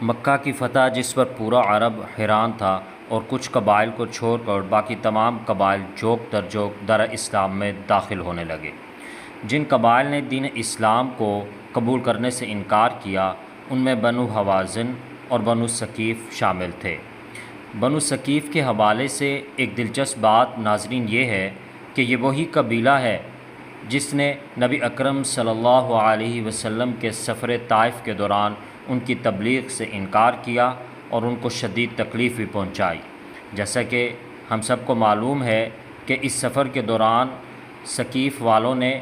مکہ کی فتح جس پر پورا عرب حیران تھا اور کچھ قبائل کو چھوڑ کر باقی تمام قبائل جوک در جوک در اسلام میں داخل ہونے لگے۔ جن قبائل نے دین اسلام کو قبول کرنے سے انکار کیا ان میں بنو حوازن اور بنو ثقیف شامل تھے۔ بنو ثقیف کے حوالے سے ایک دلچسپ بات ناظرین یہ ہے کہ یہ وہی قبیلہ ہے جس نے نبی اکرم صلی اللہ علیہ وسلم کے سفر طائف کے دوران ان کی تبلیغ سے انکار کیا اور ان کو شدید تکلیف بھی پہنچائی۔ جیسا کہ ہم سب کو معلوم ہے کہ اس سفر کے دوران ثقیف والوں نے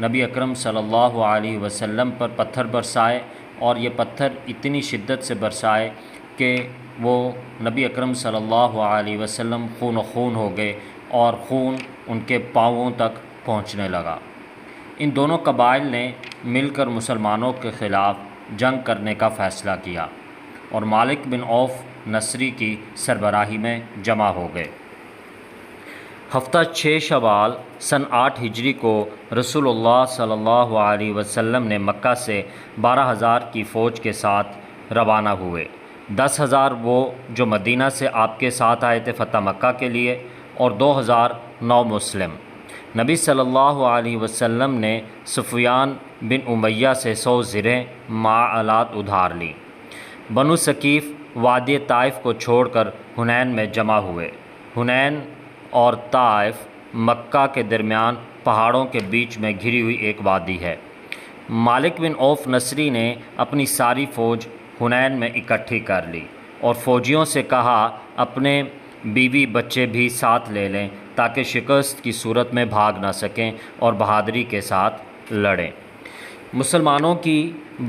نبی اکرم صلی اللہ علیہ وسلم پر پتھر برسائے اور یہ پتھر اتنی شدت سے برسائے کہ وہ نبی اکرم صلی اللہ علیہ وسلم خون و خون ہو گئے اور خون ان کے پاؤں تک پہنچنے لگا۔ ان دونوں قبائل نے مل کر مسلمانوں کے خلاف جنگ کرنے کا فیصلہ کیا اور مالک بن عوف نصری کی سربراہی میں جمع ہو گئے۔ ہفتہ 6 شوال سن 8 ہجری کو رسول اللہ صلی اللہ علیہ وسلم نے مکہ سے 12,000 کی فوج کے ساتھ روانہ ہوئے۔ 10,000 وہ جو مدینہ سے آپ کے ساتھ آئے تھے فتح مکہ کے لیے، اور 2,000 نو مسلم۔ نبی صلی اللہ علیہ وسلم نے سفیان بن امیہ سے 100 زرہیں آلات ادھار لیں۔ بنو ثقیف وادی طائف کو چھوڑ کر حنین میں جمع ہوئے۔ حنین اور طائف مکہ کے درمیان پہاڑوں کے بیچ میں گھری ہوئی ایک وادی ہے۔ مالک بن عوف نصری نے اپنی ساری فوج حنین میں اکٹھی کر لی اور فوجیوں سے کہا اپنے بیوی بچے بھی ساتھ لے لیں تاکہ شکست کی صورت میں بھاگ نہ سکیں اور بہادری کے ساتھ لڑیں۔ مسلمانوں کی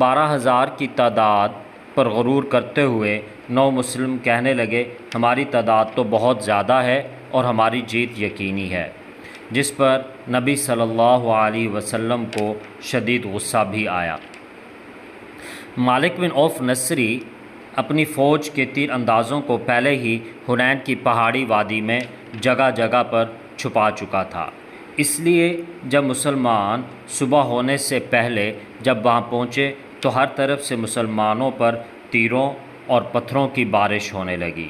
12,000 کی تعداد پر غرور کرتے ہوئے 9 مسلم کہنے لگے ہماری تعداد تو بہت زیادہ ہے اور ہماری جیت یقینی ہے، جس پر نبی صلی اللہ علیہ وسلم کو شدید غصہ بھی آیا۔ مالک بن عوف نصری اپنی فوج کے تیر اندازوں کو پہلے ہی حنین کی پہاڑی وادی میں جگہ جگہ پر چھپا چکا تھا، اس لیے جب مسلمان صبح ہونے سے پہلے جب وہاں پہنچے تو ہر طرف سے مسلمانوں پر تیروں اور پتھروں کی بارش ہونے لگی۔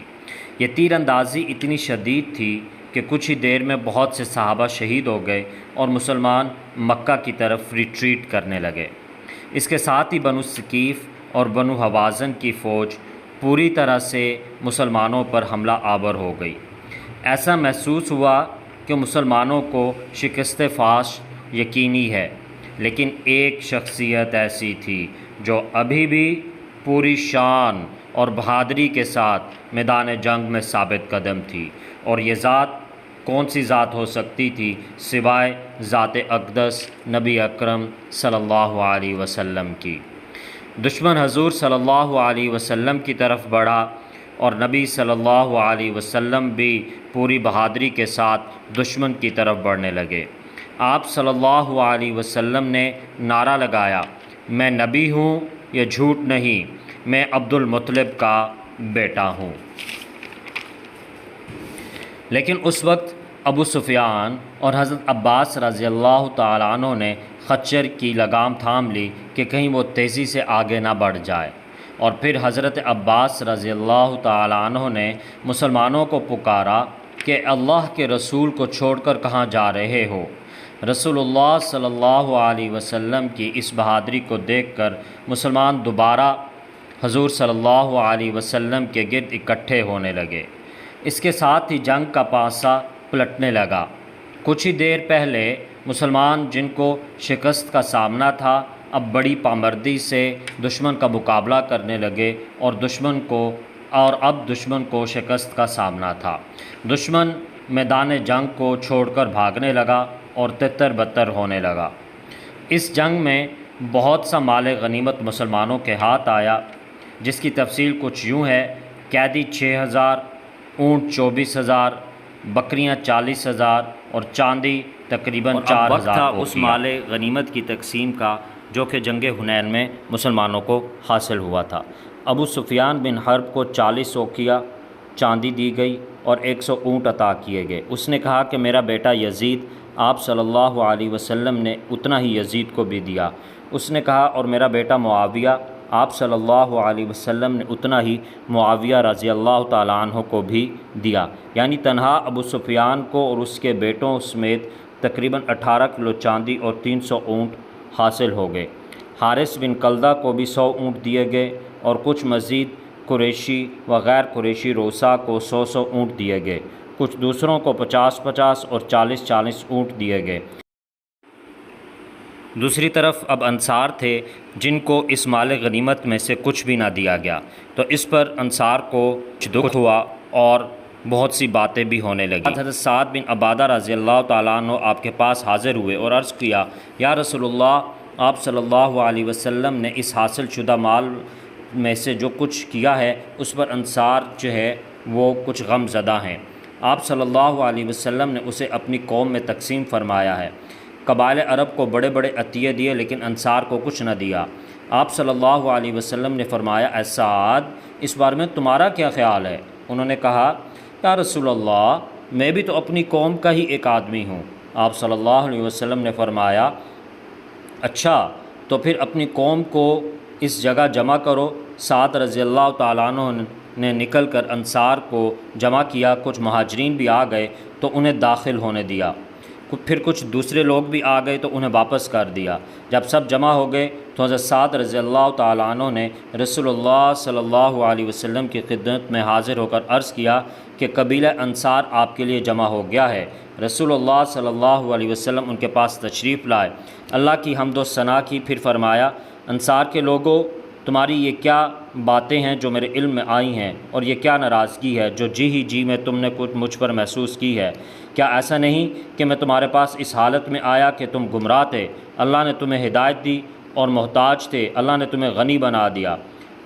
یہ تیر اندازی اتنی شدید تھی کہ کچھ ہی دیر میں بہت سے صحابہ شہید ہو گئے اور مسلمان مکہ کی طرف ریٹریٹ کرنے لگے۔ اس کے ساتھ ہی بنو ثقیف اور بنو حوازن کی فوج پوری طرح سے مسلمانوں پر حملہ آور ہو گئی۔ ایسا محسوس ہوا کہ مسلمانوں کو شکست فاش یقینی ہے، لیکن ایک شخصیت ایسی تھی جو ابھی بھی پوری شان اور بہادری کے ساتھ میدان جنگ میں ثابت قدم تھی، اور یہ ذات کون سی ذات ہو سکتی تھی سوائے ذات اقدس نبی اکرم صلی اللہ علیہ وسلم کی۔ دشمن حضور صلی اللہ علیہ وسلم کی طرف بڑھا اور نبی صلی اللہ علیہ وسلم بھی پوری بہادری کے ساتھ دشمن کی طرف بڑھنے لگے۔ آپ صلی اللہ علیہ وسلم نے نعرہ لگایا میں نبی ہوں، یہ جھوٹ نہیں، میں عبد المطلب کا بیٹا ہوں۔ لیکن اس وقت ابو سفیان اور حضرت عباس رضی اللہ تعالیٰ عنہ نے خچر کی لگام تھام لی کہ کہیں وہ تیزی سے آگے نہ بڑھ جائے، اور پھر حضرت عباس رضی اللہ تعالیٰ عنہ نے مسلمانوں کو پکارا کہ اللہ کے رسول کو چھوڑ کر کہاں جا رہے ہو؟ رسول اللہ صلی اللہ علیہ وسلم کی اس بہادری کو دیکھ کر مسلمان دوبارہ حضور صلی اللہ علیہ وسلم کے گرد اکٹھے ہونے لگے۔ اس کے ساتھ ہی جنگ کا پانسا پلٹنے لگا۔ کچھ ہی دیر پہلے مسلمان جن کو شکست کا سامنا تھا اب بڑی پامردی سے دشمن کا مقابلہ کرنے لگے اور اب دشمن کو شکست کا سامنا تھا۔ دشمن میدان جنگ کو چھوڑ کر بھاگنے لگا اور تتر بتر ہونے لگا۔ اس جنگ میں بہت سا مال غنیمت مسلمانوں کے ہاتھ آیا، جس کی تفصیل کچھ یوں ہے: قیدی 6,000، اونٹ 24,000، بکریاں 40,000 اور چاندی تقریباً 4,000 تھا اس مال غنیمت کی تقسیم کا جو کہ جنگ حنین میں مسلمانوں کو حاصل ہوا تھا۔ ابو سفیان بن حرب کو 40 اوقیہ چاندی دی گئی اور 100 اونٹ عطا کیے گئے۔ اس نے کہا کہ میرا بیٹا یزید، آپ صلی اللہ علیہ وسلم نے اتنا ہی یزید کو بھی دیا۔ اس نے کہا اور میرا بیٹا معاویہ، آپ صلی اللہ علیہ وسلم نے اتنا ہی معاویہ رضی اللہ تعالیٰ عنہ کو بھی دیا، یعنی تنہا ابو سفیان کو اور اس کے بیٹوں سمیت تقریباً 18 کلو چاندی اور 300 اونٹ حاصل ہو گئے۔ حارث بن کلدہ کو بھی 100 اونٹ دیے گئے اور کچھ مزید قریشی و غیر قریشی روسا کو 100 اونٹ دیے گئے، کچھ دوسروں کو 50 اور 40 اونٹ دیے گئے۔ دوسری طرف اب انصار تھے جن کو اس مال غنیمت میں سے کچھ بھی نہ دیا گیا، تو اس پر انصار کو دکھ ہوا اور بہت سی باتیں بھی ہونے لگیں۔ حضرت سعد بن عبادہ رضی اللہ تعالیٰ عنہ آپ کے پاس حاضر ہوئے اور عرض کیا، یا رسول اللہ، آپ صلی اللہ علیہ وسلم نے اس حاصل شدہ مال میں سے جو کچھ کیا ہے اس پر انصار جو ہے وہ کچھ غم زدہ ہیں۔ آپ صلی اللہ علیہ وسلم نے اسے اپنی قوم میں تقسیم فرمایا ہے۔ قبائل عرب کو بڑے بڑے عطیے دیے لیکن انصار کو کچھ نہ دیا۔ آپ صلی اللہ علیہ وسلم نے فرمایا، اے سعد، اس بارے میں تمہارا کیا خیال ہے؟ انہوں نے کہا، یا رسول اللہ، میں بھی تو اپنی قوم کا ہی ایک آدمی ہوں۔ آپ صلی اللہ علیہ وسلم نے فرمایا، اچھا تو پھر اپنی قوم کو اس جگہ جمع کرو۔ سعد رضی اللہ تعالیٰ عنہ نے نکل کر انصار کو جمع کیا، کچھ مہاجرین بھی آ گئے تو انہیں داخل ہونے دیا، پھر کچھ دوسرے لوگ بھی آ گئے تو انہیں واپس کر دیا۔ جب سب جمع ہو گئے تو حضرت سعد رضی اللہ تعالیٰ عنہ نے رسول اللہ صلی اللہ علیہ وسلم کی خدمت میں حاضر ہو کر عرض کیا کہ قبیلہ انصار آپ کے لیے جمع ہو گیا ہے۔ رسول اللہ صلی اللہ علیہ وسلم ان کے پاس تشریف لائے، اللہ کی حمد و ثنا کی، پھر فرمایا، انصار کے لوگوں، تمہاری یہ کیا باتیں ہیں جو میرے علم میں آئی ہیں، اور یہ کیا ناراضگی ہے جو جی میں تم نے کچھ مجھ پر محسوس کی ہے؟ کیا ایسا نہیں کہ میں تمہارے پاس اس حالت میں آیا کہ تم گمراہ تھے، اللہ نے تمہیں ہدایت دی، اور محتاج تھے، اللہ نے تمہیں غنی بنا دیا،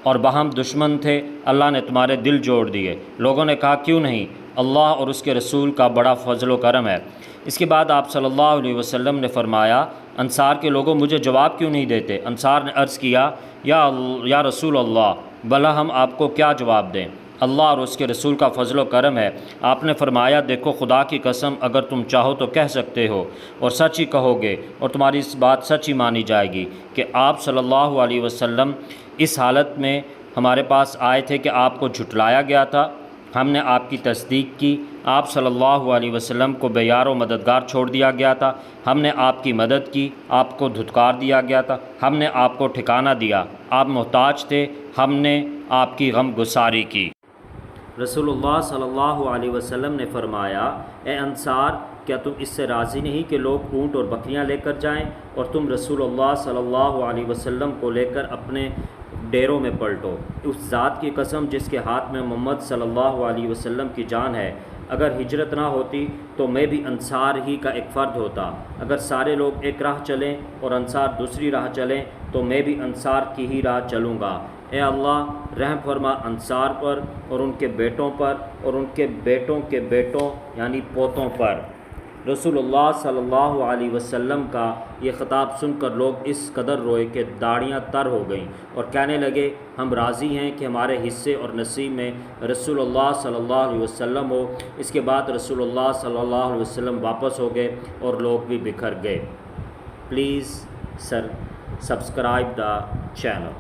اور باہم دشمن تھے، اللہ نے تمہارے دل جوڑ دیے؟ لوگوں نے کہا، کیوں نہیں، اللہ اور اس کے رسول کا بڑا فضل و کرم ہے۔ اس کے بعد آپ صلی اللہ علیہ وسلم نے فرمایا، انصار کے لوگوں مجھے جواب کیوں نہیں دیتے؟ انصار نے عرض کیا، یا رسول اللہ، بھلا ہم آپ کو کیا جواب دیں؟ اللہ اور اس کے رسول کا فضل و کرم ہے۔ آپ نے فرمایا، دیکھو خدا کی قسم، اگر تم چاہو تو کہہ سکتے ہو اور سچ ہی کہو گے، اور تمہاری اس بات سچ ہی مانی جائے گی کہ آپ صلی اللہ علیہ وسلم اس حالت میں ہمارے پاس آئے تھے کہ آپ کو جھٹلایا گیا تھا، ہم نے آپ کی تصدیق کی، آپ صلی اللہ علیہ وسلم کو بے یار و مددگار چھوڑ دیا گیا تھا، ہم نے آپ کی مدد کی، آپ کو دھتکار دیا گیا تھا، ہم نے آپ کو ٹھکانہ دیا، آپ محتاج تھے، ہم نے آپ کی غم گساری کی۔ رسول اللہ صلی اللہ علیہ وسلم نے فرمایا، اے انصار، کیا تم اس سے راضی نہیں کہ لوگ اونٹ اور بکریاں لے کر جائیں اور تم رسول اللہ صلی اللہ علیہ وسلم کو لے کر اپنے ڈیروں میں پلٹو؟ اس ذات کی قسم جس کے ہاتھ میں محمد صلی اللہ علیہ وسلم کی جان ہے، اگر ہجرت نہ ہوتی تو میں بھی انصار ہی کا ایک فرد ہوتا، اگر سارے لوگ ایک راہ چلیں اور انصار دوسری راہ چلیں تو میں بھی انصار کی ہی راہ چلوں گا۔ اے اللہ، رحم فرما انصار پر اور ان کے بیٹوں پر اور ان کے بیٹوں کے بیٹوں یعنی پوتوں پر۔ رسول اللہ صلی اللہ علیہ وسلم کا یہ خطاب سن کر لوگ اس قدر روئے کہ داڑیاں تر ہو گئیں اور کہنے لگے، ہم راضی ہیں کہ ہمارے حصے اور نصیب میں رسول اللہ صلی اللہ علیہ وسلم ہو۔ اس کے بعد رسول اللہ صلی اللہ علیہ وسلم واپس ہو گئے اور لوگ بھی بکھر گئے۔ Please subscribe the channel.